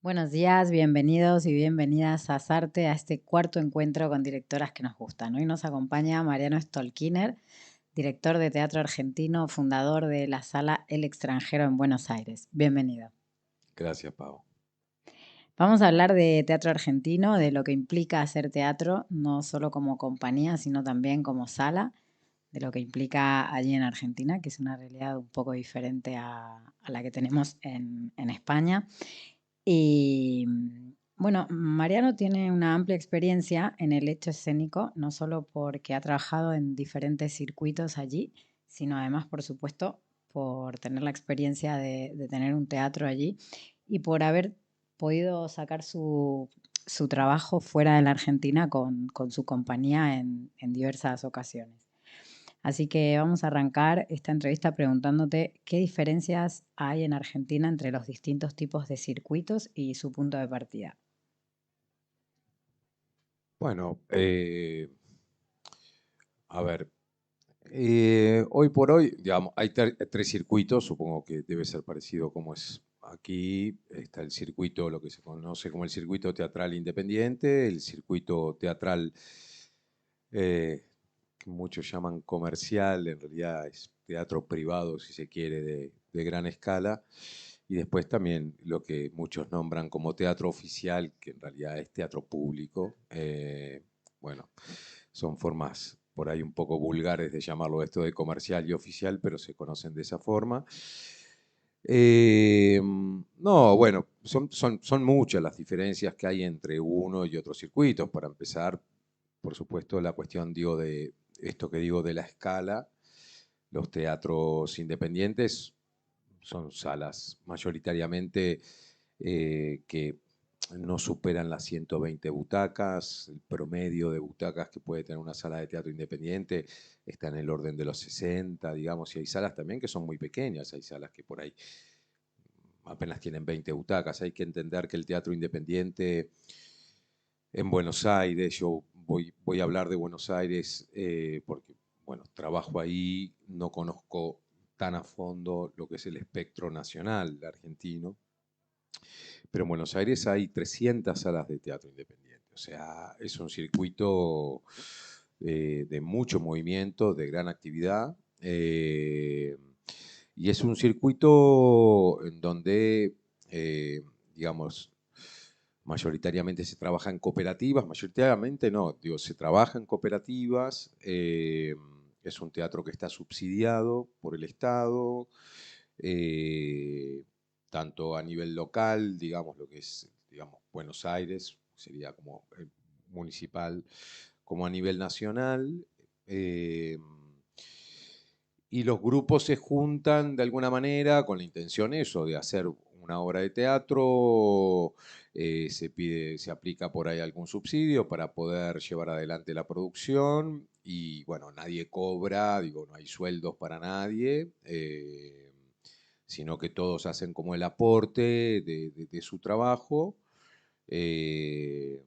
Buenos días, bienvenidos y bienvenidas a Sarte, a este cuarto encuentro con directoras que nos gustan. Hoy nos acompaña Mariano Stolkiner, director de teatro argentino, fundador de la sala El Extranjero en Buenos Aires. Bienvenido. Gracias, Pau. Vamos a hablar de teatro argentino, de lo que implica hacer teatro, no solo como compañía, sino también como sala, de lo que implica allí en Argentina, que es una realidad un poco diferente a la que tenemos en España. Y bueno, Mariano tiene una amplia experiencia en el hecho escénico, no solo porque ha trabajado en diferentes circuitos allí, sino además, por supuesto, por tener la experiencia de tener un teatro allí y por haber podido sacar su trabajo fuera de la Argentina con su compañía en diversas ocasiones. Así que vamos a arrancar esta entrevista preguntándote qué diferencias hay en Argentina entre los distintos tipos de circuitos y su punto de partida. Bueno, a ver, hoy por hoy, digamos, hay tres circuitos, supongo que debe ser parecido como es aquí. Está el circuito, lo que se conoce como el circuito teatral independiente, el circuito teatral que muchos llaman comercial, en realidad es teatro privado, si se quiere, de gran escala. Y después también lo que muchos nombran como teatro oficial, que en realidad es teatro público. Bueno, son formas por ahí un poco vulgares de llamarlo esto de comercial y oficial, pero se conocen de esa forma. No, bueno, son muchas las diferencias que hay entre uno y otro circuito. Para empezar, por supuesto, la cuestión, digo, de esto que digo de la escala. Los teatros independientes son salas mayoritariamente que no superan las 120 butacas. El promedio de butacas que puede tener una sala de teatro independiente está en el orden de los 60, digamos, y hay salas también que son muy pequeñas, hay salas que por ahí apenas tienen 20 butacas. Hay que entender que el teatro independiente en Buenos Aires, yo voy a hablar de Buenos Aires porque, bueno, trabajo ahí, no conozco tan a fondo lo que es el espectro nacional argentino, pero en Buenos Aires hay 300 salas de teatro independiente, o sea, es un circuito de mucho movimiento, de gran actividad, y es un circuito en donde, digamos, mayoritariamente se trabaja en cooperativas, mayoritariamente no, digo, se trabaja en cooperativas, es un teatro que está subsidiado por el Estado, eh, tanto a nivel local, digamos, lo que es, digamos, Buenos Aires, sería como municipal, como a nivel nacional. eh, y los grupos se juntan de alguna manera con la intención eso, de hacer una obra de teatro, se aplica por ahí algún subsidio para poder llevar adelante la producción y bueno, nadie cobra, digo, no hay sueldos para nadie, sino que todos hacen como el aporte de su trabajo. eh,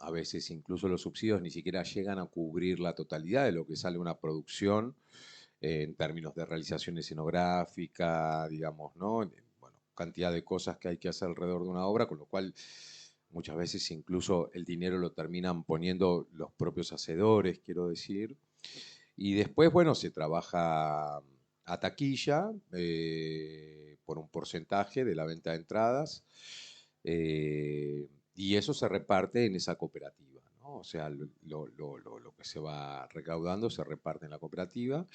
a veces incluso los subsidios ni siquiera llegan a cubrir la totalidad de lo que sale una producción en términos de realización escenográfica, digamos, ¿no? Bueno, cantidad de cosas que hay que hacer alrededor de una obra, con lo cual muchas veces incluso el dinero lo terminan poniendo los propios hacedores, quiero decir. Y después, bueno, se trabaja a taquilla por un porcentaje de la venta de entradas y eso se reparte en esa cooperativa, ¿no? O sea, lo que se va recaudando se reparte en la cooperativa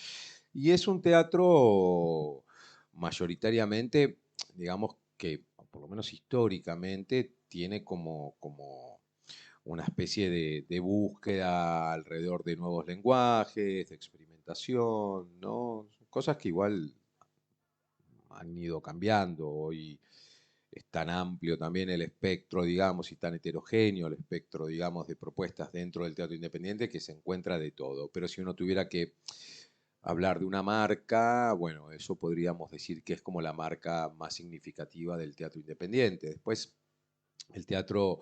y es un teatro mayoritariamente, digamos que, por lo menos históricamente, tiene como una especie de búsqueda alrededor de nuevos lenguajes, de experimentación, ¿no? Cosas que igual han ido cambiando. Hoy es tan amplio también el espectro, digamos, y tan heterogéneo el espectro, digamos, de propuestas dentro del teatro independiente que se encuentra de todo. Pero si uno tuviera que hablar de una marca, bueno, eso podríamos decir que es como la marca más significativa del teatro independiente. Después, el teatro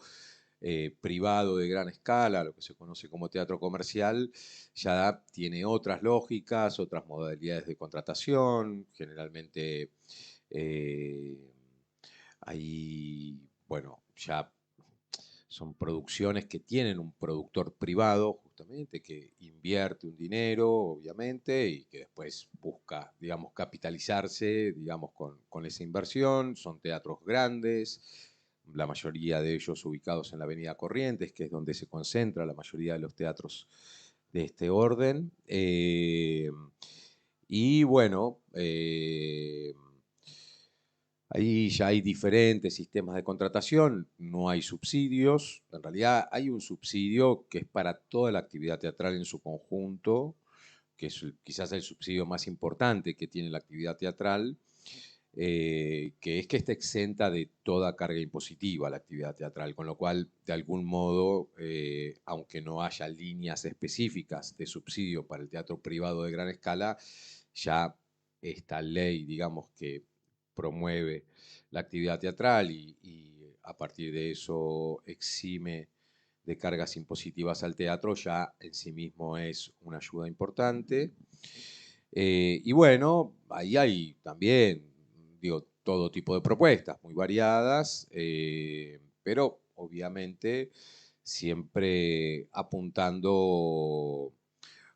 privado de gran escala, lo que se conoce como teatro comercial, ya tiene otras lógicas, otras modalidades de contratación, generalmente eh, hay, bueno, ya son producciones que tienen un productor privado, justamente, que invierte un dinero, obviamente, y que después busca, digamos, capitalizarse, digamos, con esa inversión. Son teatros grandes, la mayoría de ellos ubicados en la Avenida Corrientes, que es donde se concentra la mayoría de los teatros de este orden. Y bueno, ahí ya hay diferentes sistemas de contratación, no hay subsidios. En realidad hay un subsidio que es para toda la actividad teatral en su conjunto, que es quizás el subsidio más importante que tiene la actividad teatral, que es que está exenta de toda carga impositiva la actividad teatral, con lo cual, de algún modo, aunque no haya líneas específicas de subsidio para el teatro privado de gran escala, ya esta ley, digamos, que promueve la actividad teatral y a partir de eso exime de cargas impositivas al teatro, ya en sí mismo es una ayuda importante. Y bueno, ahí hay también, digo, todo tipo de propuestas muy variadas, pero obviamente siempre apuntando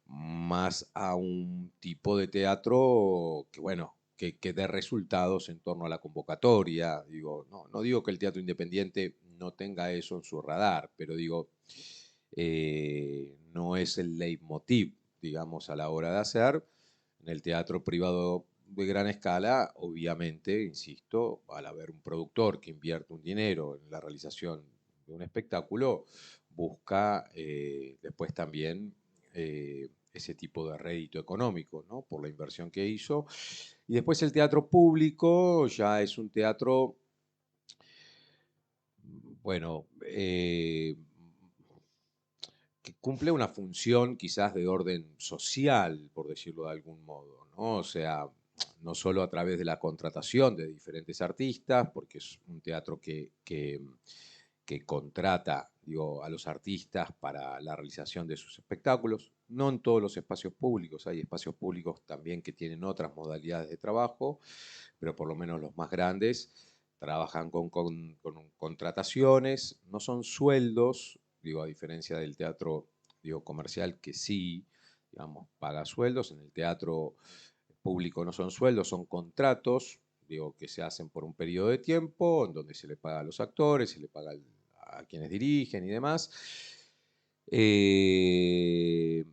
más a un tipo de teatro que, bueno, que dé resultados en torno a la convocatoria. Digo, no digo que el teatro independiente no tenga eso en su radar, pero digo, no es el leitmotiv, digamos, a la hora de hacer. En el teatro privado de gran escala, obviamente, insisto, al haber un productor que invierte un dinero en la realización de un espectáculo, busca después también ese tipo de rédito económico, ¿no? Por la inversión que hizo. Y después el teatro público ya es un teatro, bueno, que cumple una función quizás de orden social, por decirlo de algún modo, ¿no? O sea, no solo a través de la contratación de diferentes artistas, porque es un teatro que contrata, digo, a los artistas para la realización de sus espectáculos. No en todos los espacios públicos, hay espacios públicos también que tienen otras modalidades de trabajo, pero por lo menos los más grandes trabajan con contrataciones, no son sueldos, digo, a diferencia del teatro, digo, comercial, que sí, digamos, paga sueldos. En el teatro público no son sueldos, son contratos, digo, que se hacen por un periodo de tiempo, en donde se le paga a los actores, se le paga a quienes dirigen y demás. Eh,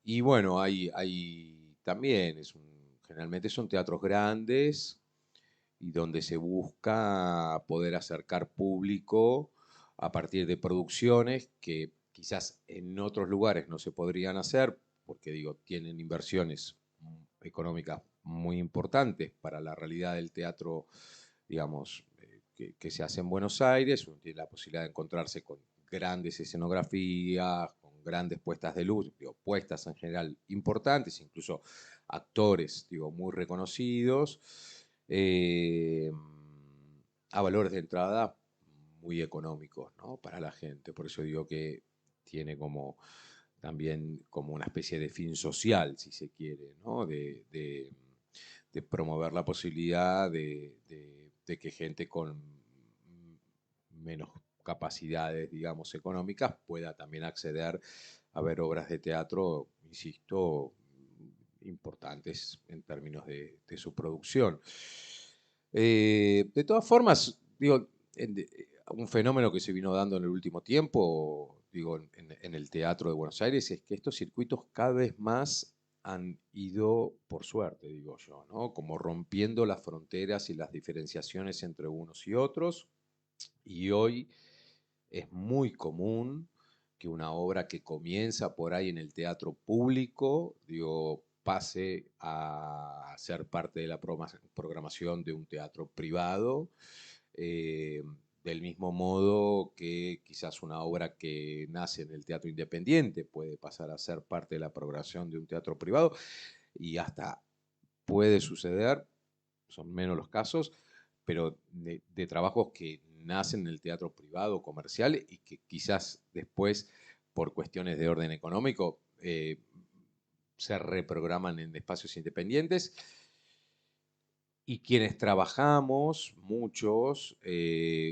y bueno, hay también, generalmente son teatros grandes y donde se busca poder acercar público a partir de producciones que quizás en otros lugares no se podrían hacer, porque digo, tienen inversiones económicas muy importantes para la realidad del teatro, digamos, que se hace en Buenos Aires. Uno tiene la posibilidad de encontrarse con grandes escenografías, con grandes puestas de luz, digo, puestas en general importantes, incluso actores, digo, muy reconocidos, eh, a valores de entrada muy económicos, ¿no? Para la gente. Por eso digo que tiene como también como una especie de fin social, si se quiere, ¿no? De promover la posibilidad de que gente con menos capacidades, digamos, económicas pueda también acceder a ver obras de teatro, insisto, importantes en términos de su producción. De todas formas, digo, un fenómeno que se vino dando en el último tiempo, digo, en el teatro de Buenos Aires, es que estos circuitos cada vez más han ido, por suerte, digo yo, ¿no? Como rompiendo las fronteras y las diferenciaciones entre unos y otros. Y hoy es muy común que una obra que comienza por ahí en el teatro público, digo, pase a ser parte de la programación de un teatro privado, eh, del mismo modo que quizás una obra que nace en el teatro independiente puede pasar a ser parte de la programación de un teatro privado, y hasta puede suceder, son menos los casos, pero de trabajos que nacen en el teatro privado, comercial, y que quizás después, por cuestiones de orden económico, se reprograman en espacios independientes. Y quienes trabajamos, muchos,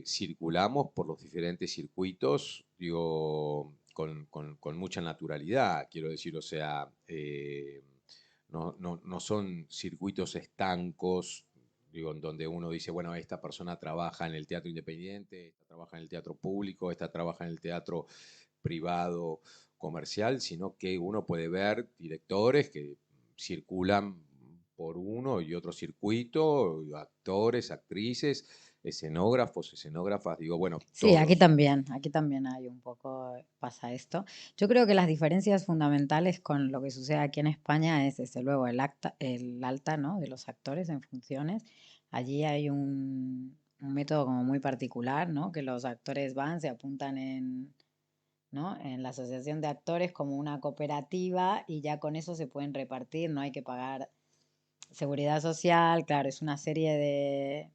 circulamos por los diferentes circuitos, digo, con mucha naturalidad, quiero decir, o sea, no son circuitos estancos, digo, en donde uno dice, bueno, esta persona trabaja en el teatro independiente, esta trabaja en el teatro público, esta trabaja en el teatro privado comercial, sino que uno puede ver directores que circulan por uno y otro circuito, actores, actrices, escenógrafos, escenógrafas, digo, bueno, Sí, todos. aquí también hay un poco, pasa esto. Yo creo que las diferencias fundamentales con lo que sucede aquí en España es, desde luego, el alta, ¿no? De los actores en funciones. Allí hay un método como muy particular, ¿no? Que los actores van, se apuntan ¿no? En la asociación de actores como una cooperativa y ya con eso se pueden repartir, no hay que pagar seguridad social, claro, es una serie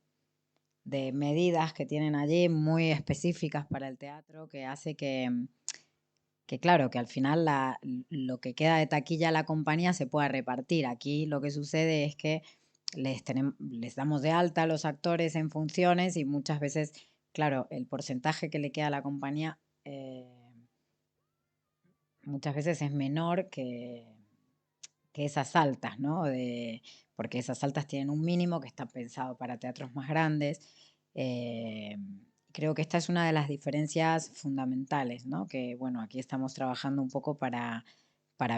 de medidas que tienen allí muy específicas para el teatro que hace que claro, que al final lo que queda de taquilla a la compañía se pueda repartir. Aquí lo que sucede es que les damos de alta a los actores en funciones y muchas veces, claro, el porcentaje que le queda a la compañía muchas veces es menor que esas altas, ¿no? Porque esas altas tienen un mínimo que está pensado para teatros más grandes. eh, Creo que esta es una de las diferencias fundamentales, ¿no? Que bueno, aquí estamos trabajando un poco para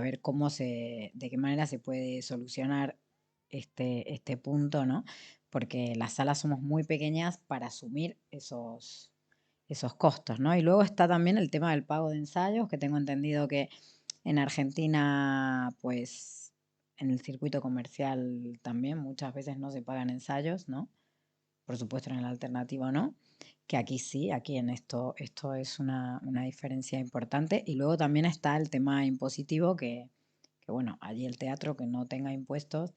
ver de qué manera se puede solucionar este punto, ¿no? Porque las salas somos muy pequeñas para asumir esos costos, ¿no? Y luego está también el tema del pago de ensayos, que tengo entendido que en Argentina, pues en el circuito comercial también muchas veces no se pagan ensayos, ¿no? Por supuesto en el alternativo no, que aquí sí, aquí en esto es una diferencia importante. Y luego también está el tema impositivo, que bueno, allí el teatro que no tenga impuestos,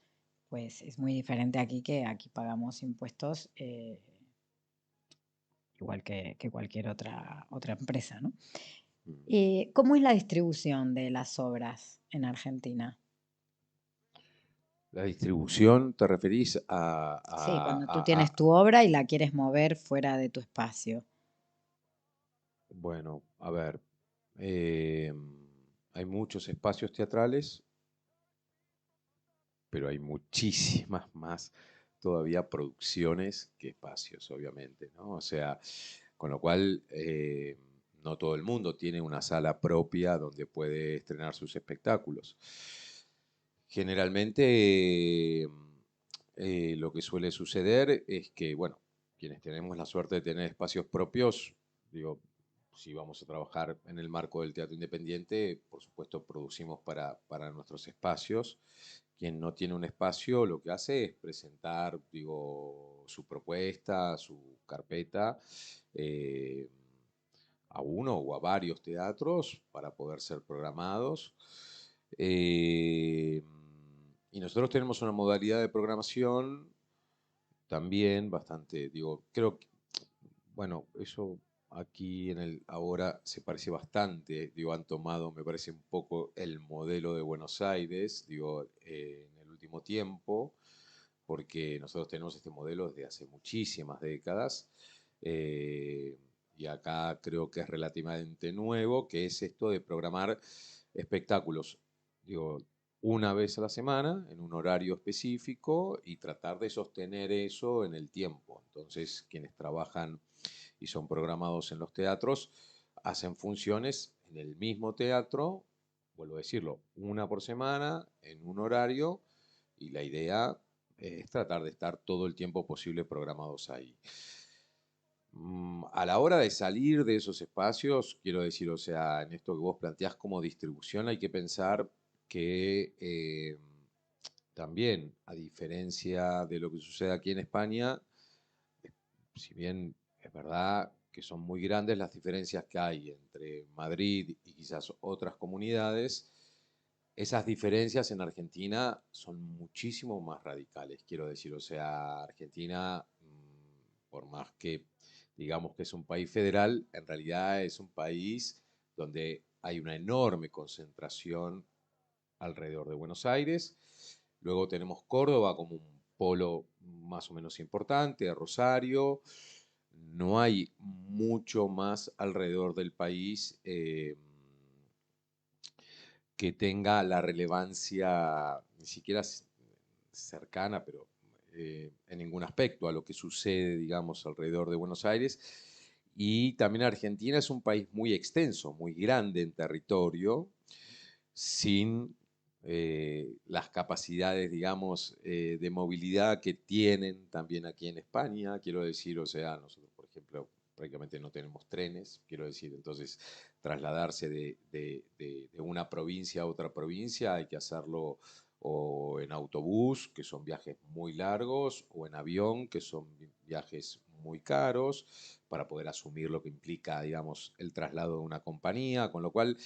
pues es muy diferente aquí que aquí pagamos impuestos igual que cualquier otra empresa, ¿no? ¿Cómo es la distribución de las obras en Argentina? La distribución, ¿te referís Sí, cuando tú tienes tu obra y la quieres mover fuera de tu espacio. bueno, a ver, eh, hay muchos espacios teatrales, pero hay muchísimas más todavía producciones que espacios, obviamente, ¿no? O sea, con lo cual no todo el mundo tiene una sala propia donde puede estrenar sus espectáculos. Generalmente lo que suele suceder es que, bueno, quienes tenemos la suerte de tener espacios propios, digo, si vamos a trabajar en el marco del teatro independiente, por supuesto producimos para nuestros espacios. Quien no tiene un espacio lo que hace es presentar, digo, su propuesta, su carpeta eh, a uno o a varios teatros para poder ser programados. Eh, y nosotros tenemos una modalidad de programación también bastante, digo, creo que, bueno, eso aquí en el ahora se parece bastante, digo, han tomado, me parece un poco el modelo de Buenos Aires, digo, en el último tiempo, porque nosotros tenemos este modelo desde hace muchísimas décadas, eh, y acá creo que es relativamente nuevo, que es esto de programar espectáculos, digo, una vez a la semana, en un horario específico, y tratar de sostener eso en el tiempo. Entonces, quienes trabajan y son programados en los teatros, hacen funciones en el mismo teatro, vuelvo a decirlo, una por semana, en un horario, y la idea es tratar de estar todo el tiempo posible programados ahí. A la hora de salir de esos espacios, quiero decir, o sea, en esto que vos planteás como distribución, hay que pensar que también, a diferencia de lo que sucede aquí en España, si bien es verdad que son muy grandes las diferencias que hay entre Madrid y quizás otras comunidades, esas diferencias en Argentina son muchísimo más radicales, quiero decir. O sea, Argentina, por más que digamos que es un país federal, en realidad es un país donde hay una enorme concentración alrededor de Buenos Aires. Luego tenemos Córdoba como un polo más o menos importante, Rosario. No hay mucho más alrededor del país que tenga la relevancia, ni siquiera cercana, pero en ningún aspecto a lo que sucede, digamos, alrededor de Buenos Aires. Y también Argentina es un país muy extenso, muy grande en territorio, sin las capacidades, digamos, de movilidad que tienen también aquí en España. Quiero decir, o sea, nosotros, por ejemplo, prácticamente no tenemos trenes, quiero decir, entonces trasladarse de una provincia a otra provincia hay que hacerlo o en autobús, que son viajes muy largos, o en avión, que son viajes muy caros, para poder asumir lo que implica, digamos, el traslado de una compañía, con lo cual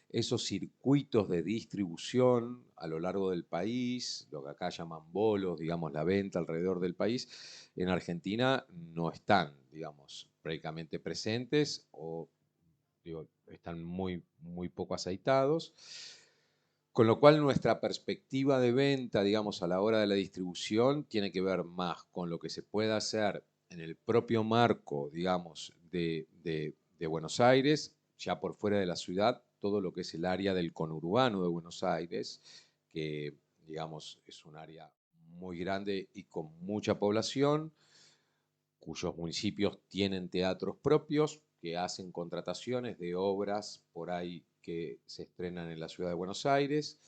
esos circuitos de distribución a lo largo del país, lo que acá llaman bolos, digamos, la venta alrededor del país, en Argentina no están, digamos, prácticamente presentes o digo, están muy, muy poco aceitados. Con lo cual nuestra perspectiva de venta, digamos, a la hora de la distribución, tiene que ver más con lo que se puede hacer en el propio marco, digamos, de Buenos Aires, ya por fuera de la ciudad, todo lo que es el área del conurbano de Buenos Aires, que, digamos, es un área muy grande y con mucha población, cuyos municipios tienen teatros propios, que hacen contrataciones de obras por ahí que se estrenan en la ciudad de Buenos Aires.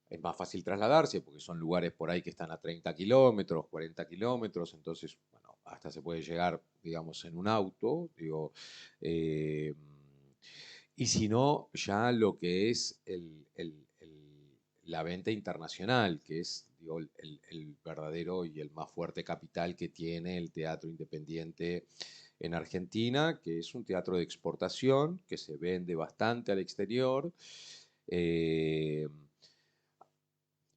Es más fácil trasladarse porque son lugares por ahí que están a 30 kilómetros, 40 kilómetros, entonces, bueno, hasta se puede llegar, digamos, en un auto, digo, eh, y si no, ya lo que es la venta internacional, que es digo, el verdadero y el más fuerte capital que tiene el teatro independiente en Argentina, que es un teatro de exportación, que se vende bastante al exterior. Eh,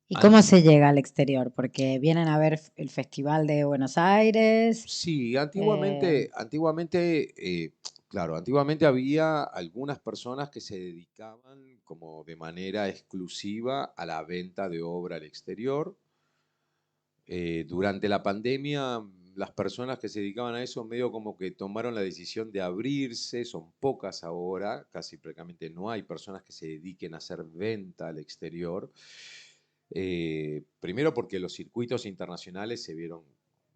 ¿Y cómo anti- se llega al exterior? Porque vienen a ver el Festival de Buenos Aires. sí, eh, claro, antiguamente había algunas personas que se dedicaban como de manera exclusiva a la venta de obra al exterior. Durante la pandemia, las personas que se dedicaban a eso medio como que tomaron la decisión de abrirse, son pocas ahora, casi prácticamente no hay personas que se dediquen a hacer venta al exterior. Primero porque los circuitos internacionales se vieron,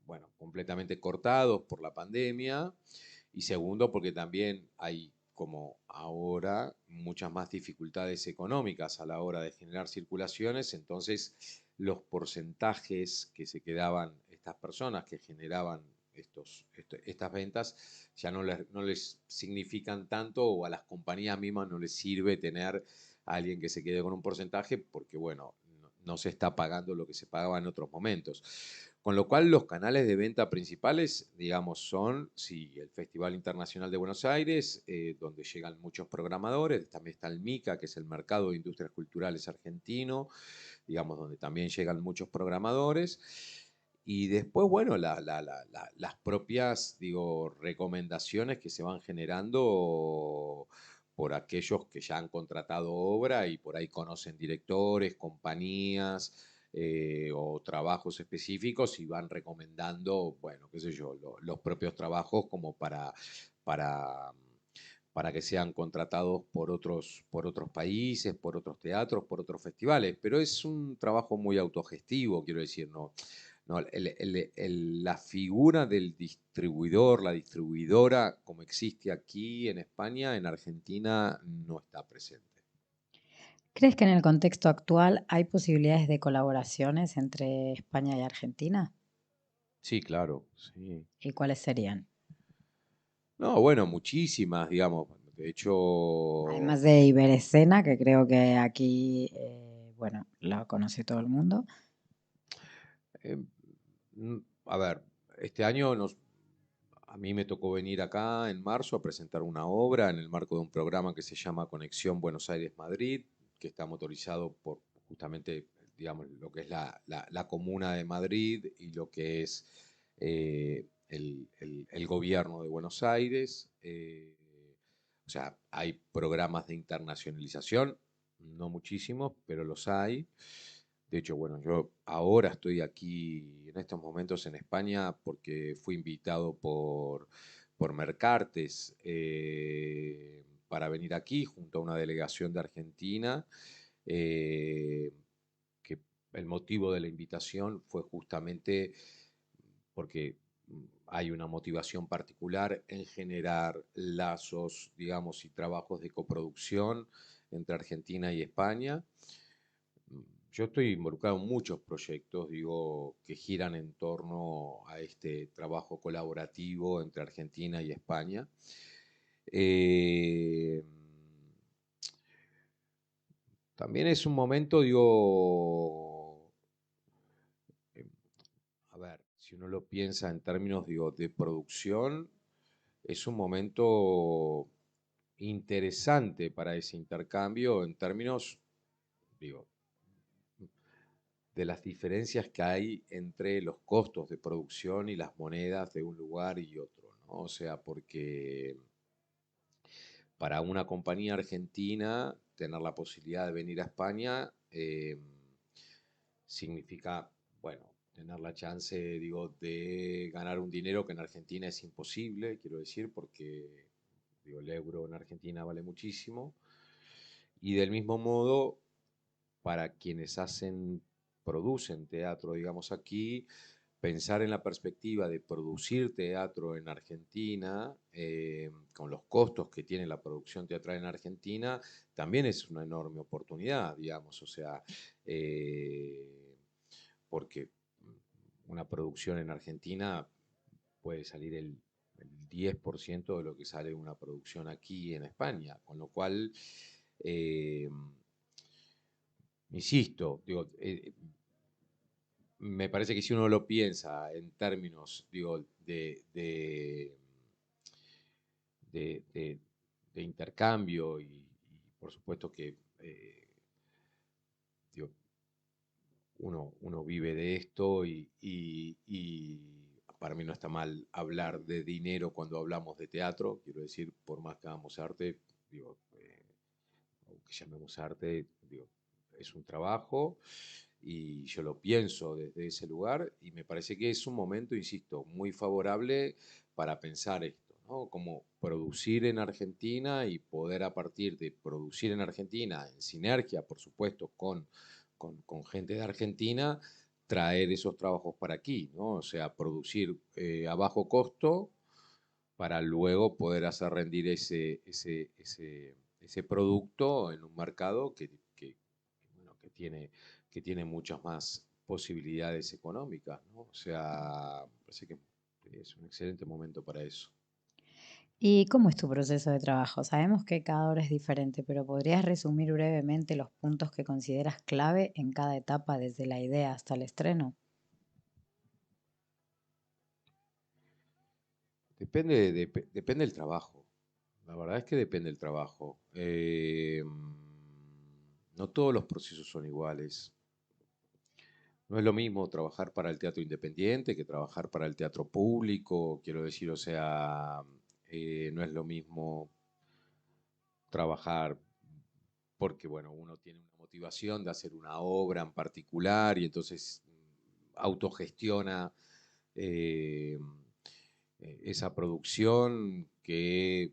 bueno, completamente cortados por la pandemia y segundo porque también hay como ahora muchas más dificultades económicas a la hora de generar circulaciones, entonces los porcentajes que se quedaban estas personas que generaban estas ventas ya no les significan tanto o a las compañías mismas no les sirve tener a alguien que se quede con un porcentaje porque, bueno, no se está pagando lo que se pagaba en otros momentos. Con lo cual los canales de venta principales, digamos, son, sí, el Festival Internacional de Buenos Aires, donde llegan muchos programadores, también está el MICA, que es el Mercado de Industrias Culturales Argentino, digamos, donde también llegan muchos programadores. Y después, bueno, las propias, digo, recomendaciones que se van generando por aquellos que ya han contratado obra y por ahí conocen directores, compañías o trabajos específicos y van recomendando, bueno, qué sé yo, los propios trabajos como para, para que sean contratados por otros países, por otros teatros, por otros festivales. Pero es un trabajo muy autogestivo, quiero decir, no, no, la figura del distribuidor, la distribuidora, como existe aquí en España, en Argentina no está presente. ¿Crees que en el contexto actual hay posibilidades de colaboraciones entre España y Argentina? Sí, claro, sí. ¿Y cuáles serían? No, bueno, muchísimas, digamos. De hecho, Además de Iberescena, que creo que aquí, bueno, la conoce todo el mundo. eh, a ver, este año a mí me tocó venir acá en marzo a presentar una obra en el marco de un programa que se llama Conexión Buenos Aires-Madrid, que está motorizado por justamente, digamos, lo que es la Comuna de Madrid y lo que es el gobierno de Buenos Aires. O sea, hay programas de internacionalización, no muchísimos, pero los hay. De hecho, bueno, yo ahora estoy aquí en estos momentos en España porque fui invitado por Mercartes para venir aquí junto a una delegación de Argentina, eh, que el motivo de la invitación fue justamente porque hay una motivación particular en generar lazos, digamos, y trabajos de coproducción entre Argentina y España. Yo estoy involucrado en muchos proyectos, digo, que giran en torno a este trabajo colaborativo entre Argentina y España. Eh, También es un momento, digo, eh, a ver, si uno lo piensa en términos, digo, de producción, es un momento interesante para ese intercambio en términos, digo, de las diferencias que hay entre los costos de producción y las monedas de un lugar y otro, ¿no? O sea, porque para una compañía argentina tener la posibilidad de venir a España significa, bueno, tener la chance, digo, de ganar un dinero que en Argentina es imposible, quiero decir, porque digo, el euro en Argentina vale muchísimo. Y del mismo modo, para quienes producen teatro, digamos aquí, pensar en la perspectiva de producir teatro en Argentina, con los costos que tiene la producción teatral en Argentina, también es una enorme oportunidad, digamos, o sea, porque una producción en Argentina puede salir el 10% de lo que sale una producción aquí en España, con lo cual, eh, insisto, digo, me parece que si uno lo piensa en términos, digo, de- de intercambio y por supuesto que digo, uno vive de esto y para mí no está mal hablar de dinero cuando hablamos de teatro, quiero decir, por más que hagamos arte, digo, aunque llamemos arte, digo, es un trabajo y yo lo pienso desde ese lugar y me parece que es un momento, insisto, muy favorable para pensar esto, ¿no? Como producir en Argentina y poder a partir de producir en Argentina, en sinergia, por supuesto, con gente de Argentina, traer esos trabajos para aquí, ¿no? O sea, producir a bajo costo para luego poder hacer rendir ese producto en un mercado bueno, que tiene muchas más posibilidades económicas, ¿no? O sea, me parece que es un excelente momento para eso. ¿Y cómo es tu proceso de trabajo? Sabemos que cada hora es diferente, pero ¿podrías resumir brevemente los puntos que consideras clave en cada etapa, desde la idea hasta el estreno? Depende del trabajo. La verdad es que depende del trabajo. No todos los procesos son iguales. No es lo mismo trabajar para el teatro independiente que trabajar para el teatro público, quiero decir, o sea, no es lo mismo trabajar porque, bueno, uno tiene una motivación de hacer una obra en particular y entonces autogestiona eh, esa producción que,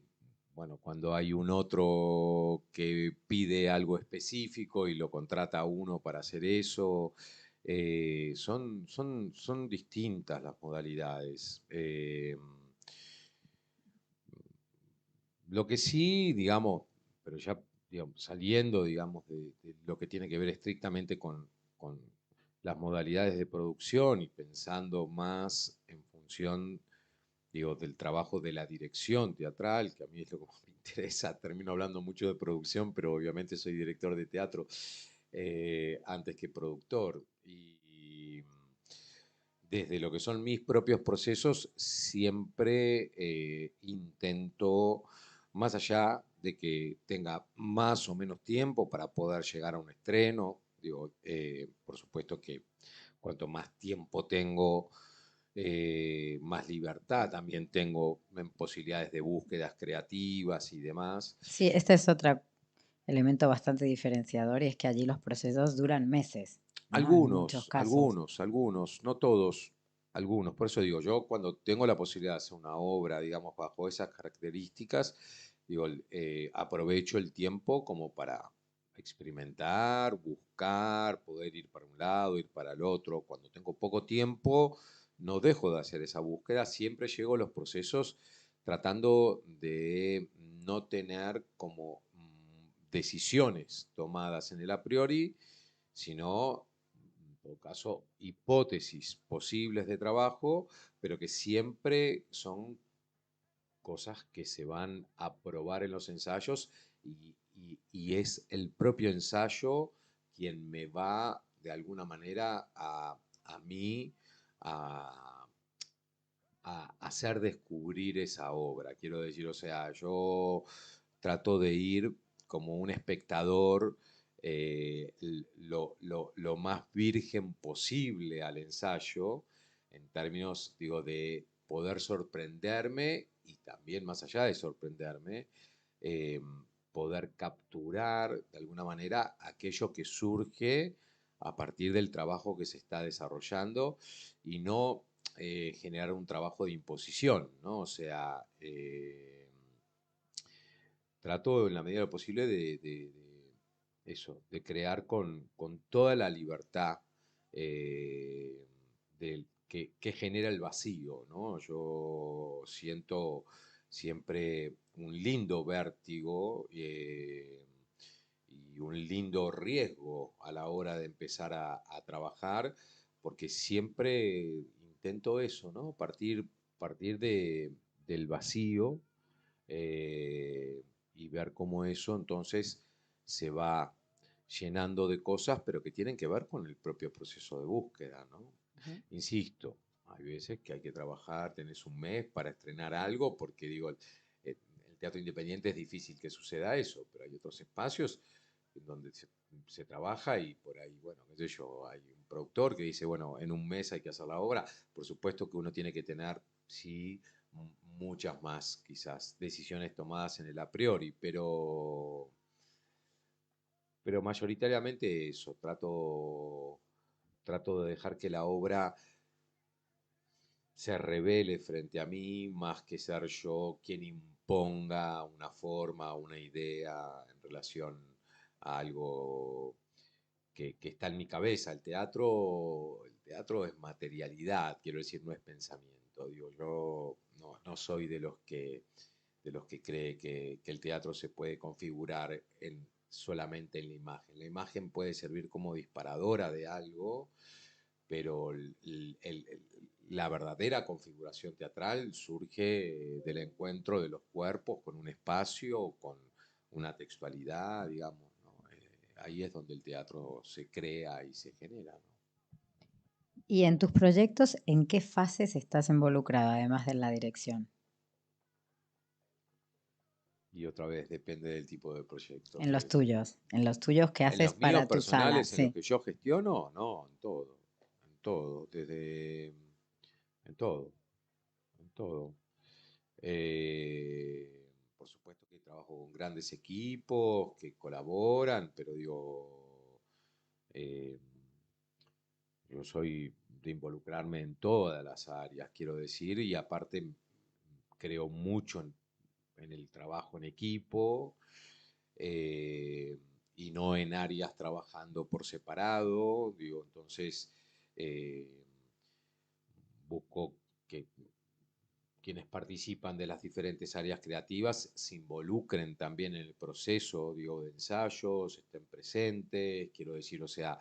bueno, cuando hay un otro que pide algo específico y lo contrata a uno para hacer eso, son distintas las modalidades. Lo que sí, digamos, pero ya digamos, saliendo, digamos, de lo que tiene que ver estrictamente con las modalidades de producción y pensando más en función, digo, del trabajo de la dirección teatral, que a mí es lo que más me interesa. Termino hablando mucho de producción, pero obviamente soy director de teatro antes que productor. Y desde lo que son mis propios procesos, siempre intento, más allá de que tenga más o menos tiempo para poder llegar a un estreno, digo, por supuesto que cuanto más tiempo tengo, más libertad también tengo en posibilidades de búsquedas creativas y demás. Sí, este es otro elemento bastante diferenciador y es que allí los procesos duran meses. ¿no? En muchos casos. Algunos, no todos, algunos. Por eso digo, yo cuando tengo la posibilidad de hacer una obra, digamos, bajo esas características, digo, aprovecho el tiempo como para experimentar, buscar, poder ir para un lado, ir para el otro. Cuando tengo poco tiempo, no dejo de hacer esa búsqueda, siempre llego a los procesos tratando de no tener como decisiones tomadas en el a priori, sino, en todo caso, hipótesis posibles de trabajo, pero que siempre son cosas que se van a probar en los ensayos y es el propio ensayo quien me va de alguna manera a mí a, a hacer descubrir esa obra. Quiero decir, o sea, yo trato de ir como un espectador lo más virgen posible al ensayo, en términos, digo, de poder sorprenderme y también más allá de sorprenderme, eh, poder capturar de alguna manera aquello que surge a partir del trabajo que se está desarrollando y no generar un trabajo de imposición, ¿no? O sea, trato en la medida de lo posible eso, de crear con toda la libertad que genera el vacío, ¿no? Yo siento siempre un lindo vértigo y un lindo riesgo a la hora de empezar a trabajar, porque siempre intento eso, ¿no? Partir del vacío y ver cómo eso entonces se va llenando de cosas, pero que tienen que ver con el propio proceso de búsqueda, ¿no? Ujú. Insisto, hay veces que hay que trabajar, tenés un mes para estrenar algo, porque digo, el teatro independiente es difícil que suceda eso, pero hay otros espacios en donde se trabaja y por ahí, bueno, qué sé yo, hay un productor que dice, bueno, en un mes hay que hacer la obra. Por supuesto que uno tiene que tener, sí, muchas más, quizás, decisiones tomadas en el a priori, pero mayoritariamente eso, trato de dejar que la obra se revele frente a mí, más que ser yo quien imponga una forma, una idea en relación a algo que está en mi cabeza. El teatro es materialidad, quiero decir, no es pensamiento. Digo, yo no soy de los que cree que el teatro se puede configurar solamente en la imagen. La imagen puede servir como disparadora de algo, pero la verdadera configuración teatral surge del encuentro de los cuerpos con un espacio, con una textualidad, digamos, ¿no? Ahí es donde el teatro se crea y se genera, ¿no? Y en tus proyectos, ¿en qué fases estás involucrado, además de la dirección? Y otra vez, depende del tipo de proyecto, En quiero decir. en los tuyos que En haces los míos para tu sala, personales, en los sí. que yo gestiono, no, en todo, en todo, en todo. Por supuesto que trabajo con grandes equipos que colaboran, pero digo, eh, yo soy de involucrarme en todas las áreas, quiero decir, y aparte creo mucho en el trabajo en equipo eh, y no en áreas trabajando por separado, digo, entonces eh, busco que quienes participan de las diferentes áreas creativas se involucren también en el proceso, digo, de ensayos, estén presentes, quiero decir, o sea,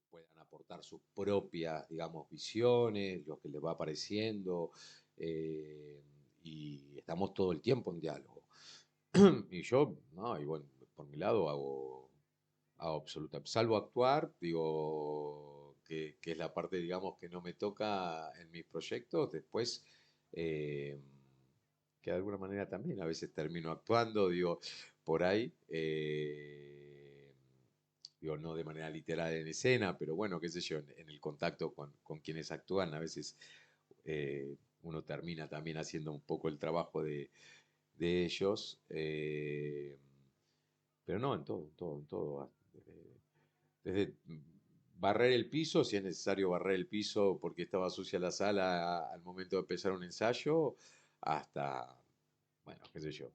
puedan aportar sus propias, digamos, visiones, lo que les va apareciendo, eh, y estamos todo el tiempo en diálogo. Y yo, no, y bueno, por mi lado hago absolutamente, salvo actuar, digo, que es la parte, digamos, que no me toca en mis proyectos, después, eh, que de alguna manera también a veces termino actuando, digo, por ahí, digo, no de manera literal en escena, pero bueno, qué sé yo, en el contacto con quienes actúan, a veces uno termina también haciendo un poco el trabajo de ellos. Pero no, en todo, en todo, en todo. Desde barrer el piso, si es necesario barrer el piso porque estaba sucia la sala al momento de empezar un ensayo, hasta, bueno, qué sé yo,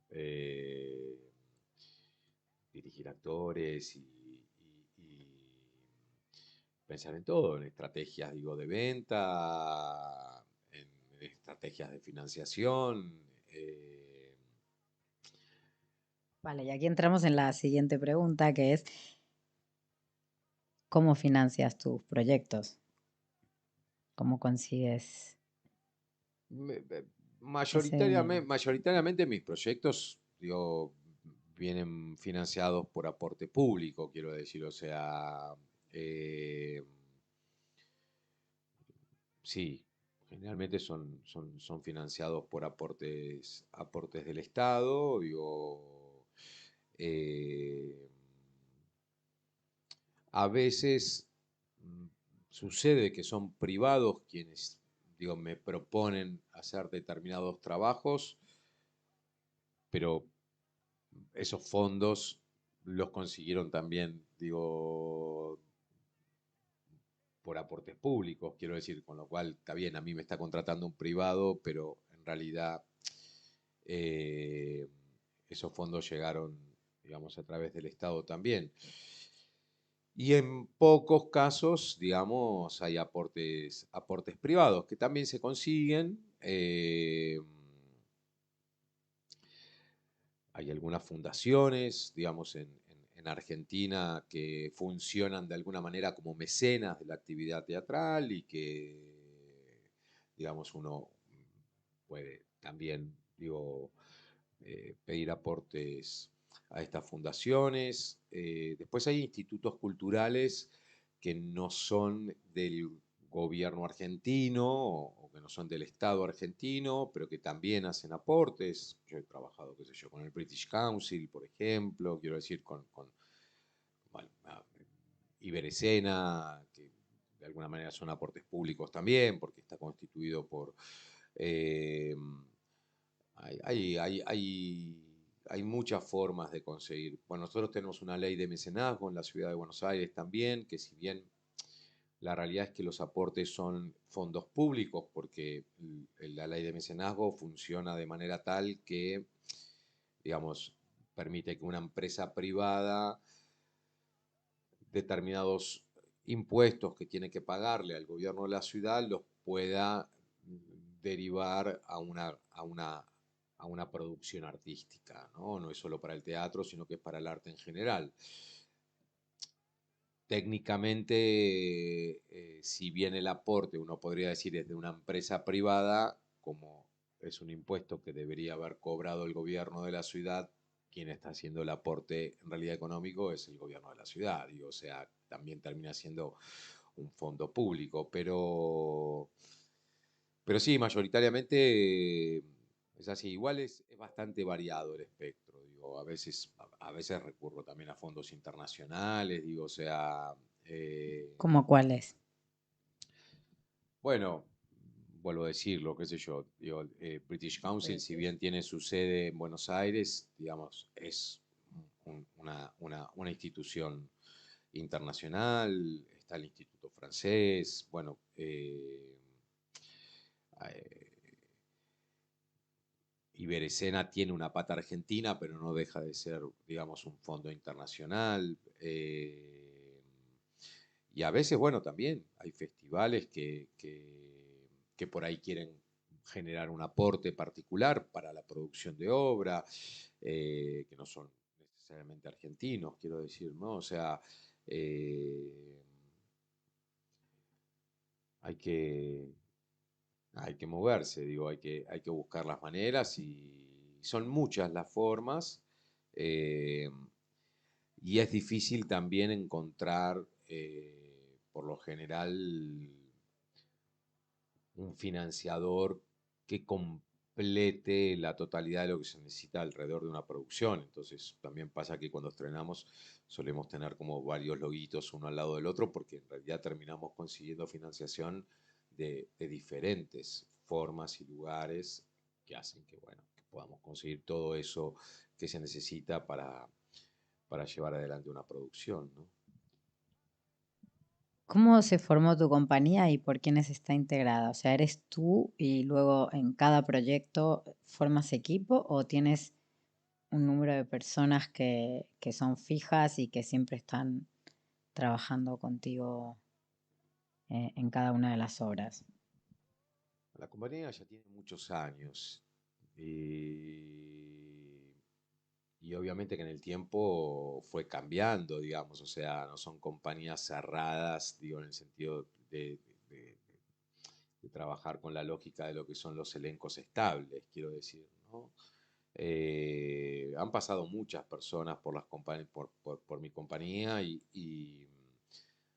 dirigir actores pensar en todo, en estrategias, digo, de venta, en estrategias de financiación. Vale, y aquí entramos en la siguiente pregunta, que es, ¿cómo financias tus proyectos? ¿Cómo consigues me- ese... mayoritariamente mis proyectos, digo, vienen financiados por aporte público, quiero decir, o sea, eh, sí, generalmente son financiados por aportes del Estado, digo, eh, a veces sucede que son privados quienes, digo, me proponen hacer determinados trabajos, pero esos fondos los consiguieron también, digo, por aportes públicos, quiero decir, con lo cual está bien, a mí me está contratando un privado, pero en realidad eh, esos fondos llegaron, digamos, a través del Estado también. Y en pocos casos, digamos, hay aportes privados que también se consiguen. Hay algunas fundaciones, digamos, en Argentina que funcionan de alguna manera como mecenas de la actividad teatral y que, digamos, uno puede también, digo, pedir aportes a estas fundaciones. Después hay institutos culturales que no son del gobierno argentino o que no son del Estado argentino, pero que también hacen aportes. Yo he trabajado, qué sé yo, con el British Council, por ejemplo, quiero decir, con bueno, Iberescena, que de alguna manera son aportes públicos también, porque está constituido por eh, hay muchas formas de conseguir. Bueno, nosotros tenemos una ley de mecenazgo en la ciudad de Buenos Aires también, que si bien la realidad es que los aportes son fondos públicos, porque la ley de mecenazgo funciona de manera tal que, digamos, permite que una empresa privada determinados impuestos que tiene que pagarle al gobierno de la ciudad los pueda derivar a una producción artística, ¿no? No es solo para el teatro, sino que es para el arte en general. Técnicamente, si bien el aporte, uno podría decir, es de una empresa privada, como es un impuesto que debería haber cobrado el gobierno de la ciudad, quien está haciendo el aporte en realidad económico es el gobierno de la ciudad, y, o sea, también termina siendo un fondo público, pero sí, mayoritariamente es así. Igual es bastante variado el espectro, digo, a veces recurro también a fondos internacionales, digo, o sea, eh, ¿Cómo cuáles? bueno, vuelvo a decirlo, qué sé yo, digo, British Council, si bien tiene su sede en Buenos Aires, digamos, es una institución internacional, está el Instituto Francés, bueno, eh, Iberescena tiene una pata argentina, pero no deja de ser, digamos, un fondo internacional. Y a veces, bueno, también hay festivales que por ahí quieren generar un aporte particular para la producción de obra, que no son necesariamente argentinos, quiero decir, ¿no? O sea, eh, hay que, hay que moverse, digo, hay que buscar las maneras y son muchas las formas eh, y es difícil también encontrar, por lo general, un financiador que complete la totalidad de lo que se necesita alrededor de una producción. Entonces también pasa que cuando estrenamos solemos tener como varios loguitos uno al lado del otro porque en realidad terminamos consiguiendo financiación de diferentes formas y lugares que hacen que, bueno, que podamos conseguir todo eso que se necesita para llevar adelante una producción, ¿no? ¿Cómo se formó tu compañía y por quiénes está integrada? O sea, ¿eres tú y luego en cada proyecto formas equipo o tienes un número de personas que son fijas y que siempre están trabajando contigo en cada una de las obras? La compañía ya tiene muchos años y obviamente que en el tiempo fue cambiando, digamos, o sea, no son compañías cerradas, digo, en el sentido de- de trabajar con la lógica de lo que son los elencos estables, quiero decir, ¿no? Han pasado muchas personas por, por mi compañía y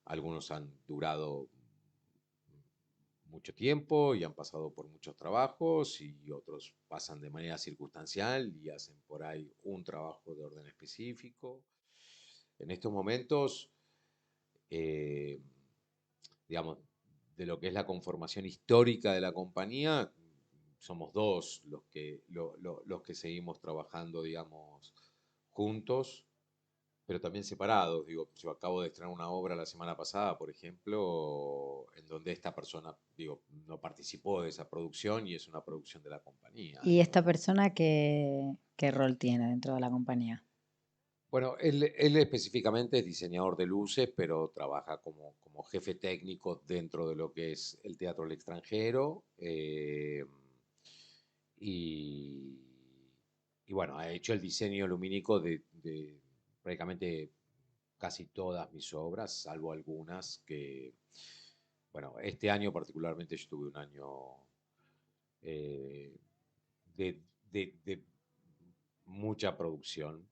algunos han durado mucho tiempo y han pasado por muchos trabajos y otros pasan de manera circunstancial y hacen por ahí un trabajo de orden específico. En estos momentos, eh, digamos, de lo que es la conformación histórica de la compañía, somos dos los que seguimos trabajando, digamos, juntos, pero también separados. Digo, yo acabo de estrenar una obra la semana pasada, por ejemplo, en donde esta persona, digo, no participó de esa producción y es una producción de la compañía, ¿Y digo, esta ¿no? persona qué rol tiene dentro de la compañía? Bueno, él específicamente es diseñador de luces, pero trabaja como jefe técnico dentro de lo que es el teatro al extranjero. Y, y bueno, ha hecho el diseño lumínico de prácticamente casi todas mis obras, salvo algunas que, bueno, este año particularmente yo tuve un año eh, de, de mucha producción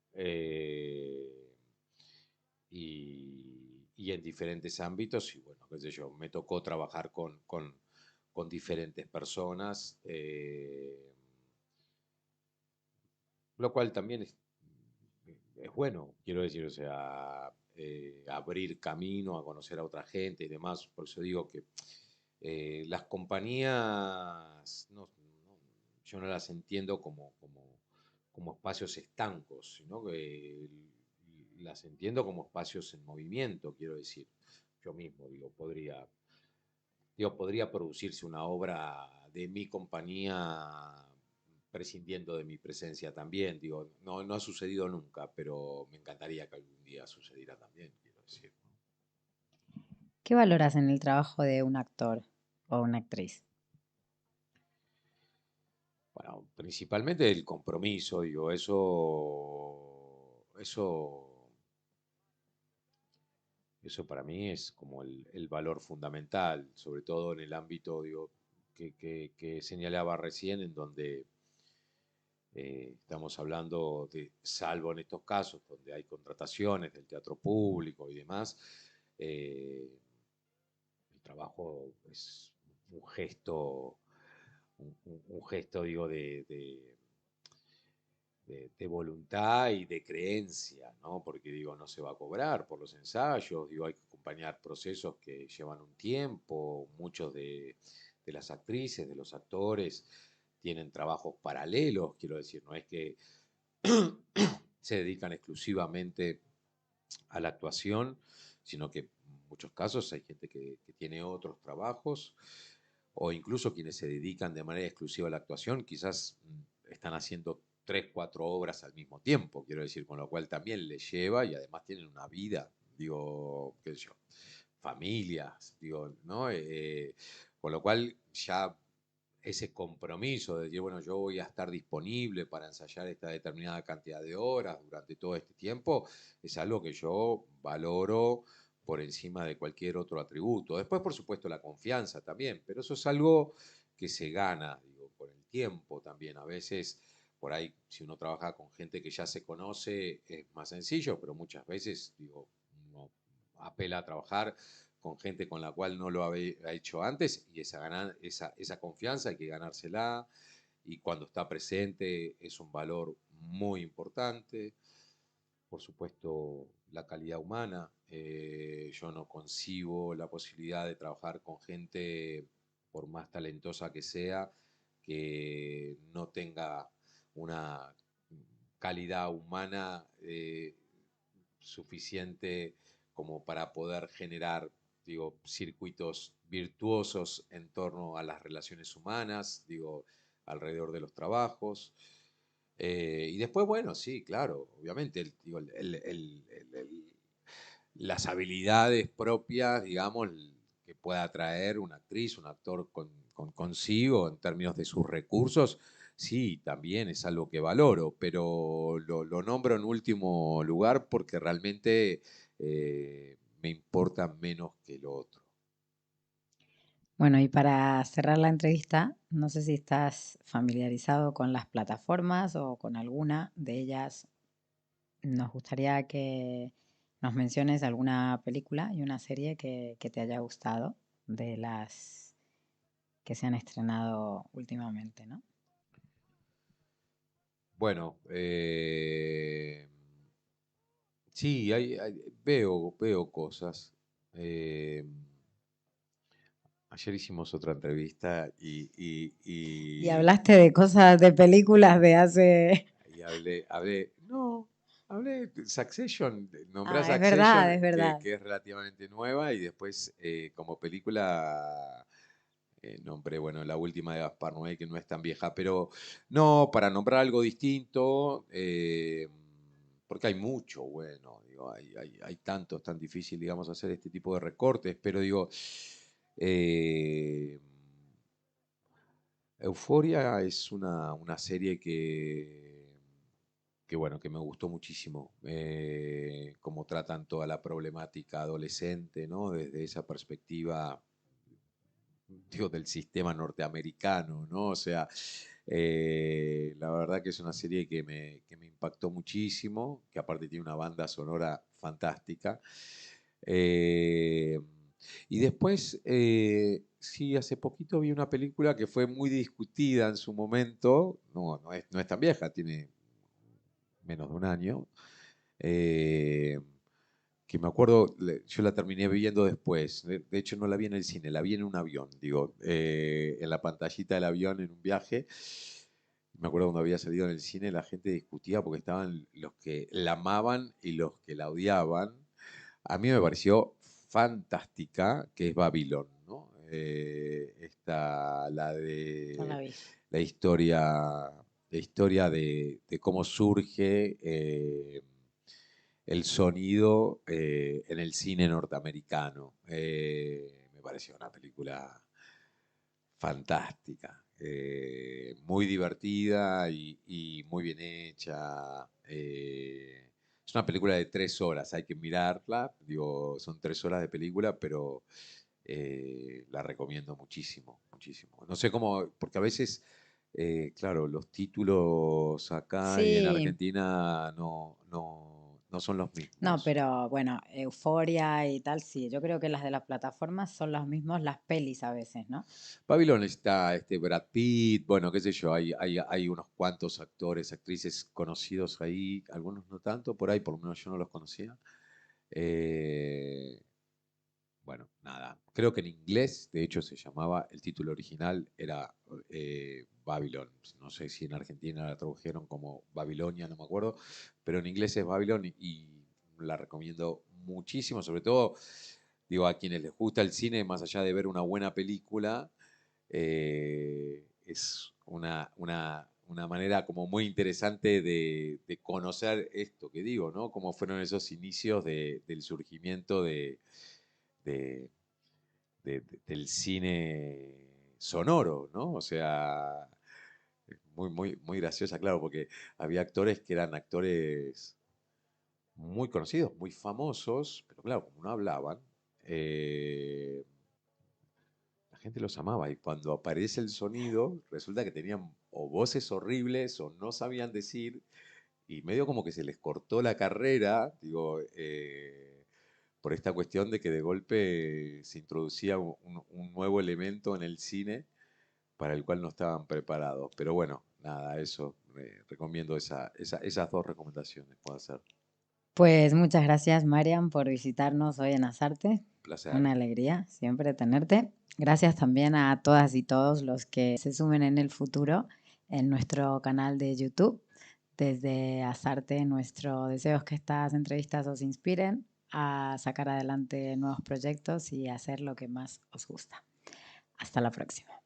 y en diferentes ámbitos y bueno, qué sé yo, me tocó trabajar con diferentes personas, lo cual también es bueno, quiero decir, o sea, abrir camino a conocer a otra gente y demás. Por eso digo que las compañías, yo no las entiendo como espacios estancos, sino que las entiendo como espacios en movimiento, quiero decir. Yo mismo, podría producirse una obra de mi compañía prescindiendo de mi presencia también. Digo, no ha sucedido nunca, pero me encantaría que algún día sucediera también, quiero decir, ¿no? ¿Qué valoras en el trabajo de un actor o una actriz? Bueno, principalmente el compromiso, digo, eso para mí es como el valor fundamental, sobre todo en el ámbito, digo, que señalaba recién, en donde estamos hablando de, salvo en estos casos, donde hay contrataciones del teatro público y demás, eh, el trabajo es un gesto, un gesto, digo, de voluntad y de creencia, ¿no? Porque digo, no se va a cobrar por los ensayos, digo, hay que acompañar procesos que llevan un tiempo, muchos de las actrices, de los actores, tienen trabajos paralelos, quiero decir, no es que se dedican exclusivamente a la actuación, sino que en muchos casos hay gente que tiene otros trabajos o incluso quienes se dedican de manera exclusiva a la actuación, quizás están haciendo tres, cuatro obras al mismo tiempo, quiero decir, con lo cual también les lleva y además tienen una vida, digo, qué sé yo, familias, digo, ¿no? Con lo cual ya ese compromiso de decir, bueno, yo voy a estar disponible para ensayar esta determinada cantidad de horas durante todo este tiempo, es algo que yo valoro por encima de cualquier otro atributo. Después, por supuesto, la confianza también, pero eso es algo que se gana, digo, con el tiempo también. A veces, por ahí, si uno trabaja con gente que ya se conoce, es más sencillo, pero muchas veces, digo, uno apela a trabajar con gente con la cual no lo había hecho antes y esa confianza hay que ganársela y cuando está presente es un valor muy importante. Por supuesto, la calidad humana. Yo no concibo la posibilidad de trabajar con gente, por más talentosa que sea, que no tenga una calidad humana suficiente como para poder generar digo, circuitos virtuosos en torno a las relaciones humanas, digo, alrededor de los trabajos. Y después, bueno, sí, claro, obviamente, digo, las habilidades propias, digamos, que pueda traer una actriz, un actor consigo en términos de sus recursos, sí, también es algo que valoro, pero lo nombro en último lugar porque realmente me importa menos que lo otro. Bueno, y para cerrar la entrevista, no sé si estás familiarizado con las plataformas o con alguna de ellas. Nos gustaría que nos menciones alguna película y una serie que te haya gustado de las que se han estrenado últimamente, ¿no? Bueno, sí, veo cosas. Eh, Ayer hicimos otra entrevista Y hablaste de cosas, de películas de hace... y no, hablé de Succession, nombré a Ah, es verdad, Succession, es verdad. que es relativamente nueva, y después como película nombré, bueno, la última de Gaspar Noé, que no es tan vieja, pero no, para nombrar algo distinto, porque hay mucho, bueno, digo, hay tantos, tan difícil, digamos, hacer este tipo de recortes, pero digo, eh, Euforia es una serie bueno, que me gustó muchísimo, cómo tratan toda la problemática adolescente, ¿no? Desde esa perspectiva, digo, del sistema norteamericano, ¿no? O sea, la verdad que es una serie que me impactó muchísimo, que aparte tiene una banda sonora fantástica. Eh, y después, sí, hace poquito vi una película que fue muy discutida en su momento, no es tan vieja, tiene menos de un año, eh, que me acuerdo, yo la terminé viendo después. De hecho, no la vi en el cine, la vi en un avión, digo, en la pantallita del avión en un viaje. Me acuerdo cuando había salido en el cine, la gente discutía porque estaban los que la amaban y los que la odiaban. A mí me pareció fantástica, que es Babylon, ¿no? Esta, No la de vi. la historia, la historia de cómo surge el sonido en el cine norteamericano. Me pareció una película fantástica, muy divertida y muy bien hecha. Es una película de 3 horas, hay que mirarla, digo, son 3 horas de película, pero la recomiendo muchísimo, muchísimo. No sé cómo, porque a veces, claro, los títulos acá y en Sí, Argentina no son los no, mismos. pero bueno, Euforia y tal, sí. Yo creo que las de las plataformas son los mismos, las pelis a veces, ¿no? Babylon está Brad Pitt, bueno, qué sé yo, hay unos cuantos actores, actrices conocidos ahí, algunos no tanto, por ahí por lo menos yo no los conocía. Eh, bueno, nada, creo que en inglés, de hecho, se llamaba, el título original era Babylon. No sé si en Argentina la tradujeron como Babilonia, no me acuerdo, pero en inglés es Babylon y la recomiendo muchísimo, sobre todo, digo, a quienes les gusta el cine, más allá de ver una buena película, es una manera como muy interesante de conocer esto que digo, ¿no? Cómo fueron esos inicios del surgimiento de- del cine sonoro, ¿no? O sea, muy graciosa, claro, porque había actores que eran actores muy conocidos, muy famosos, pero claro, como no hablaban, eh, la gente los amaba y cuando aparece el sonido, resulta que tenían o voces horribles o no sabían decir y medio como que se les cortó la carrera, digo, por esta cuestión de que de golpe se introducía un nuevo elemento en el cine para el cual no estaban preparados. Pero bueno, nada, eso, recomiendo esas dos recomendaciones, puedo hacer. Pues muchas gracias, Marian, por visitarnos hoy en Asarte. Placer. Una alegría siempre tenerte. Gracias también a todas y todos los que se sumen en el futuro en nuestro canal de YouTube. Desde Asarte, nuestro deseo es que estas entrevistas os inspiren, a sacar adelante nuevos proyectos y a hacer lo que más os gusta. Hasta la próxima.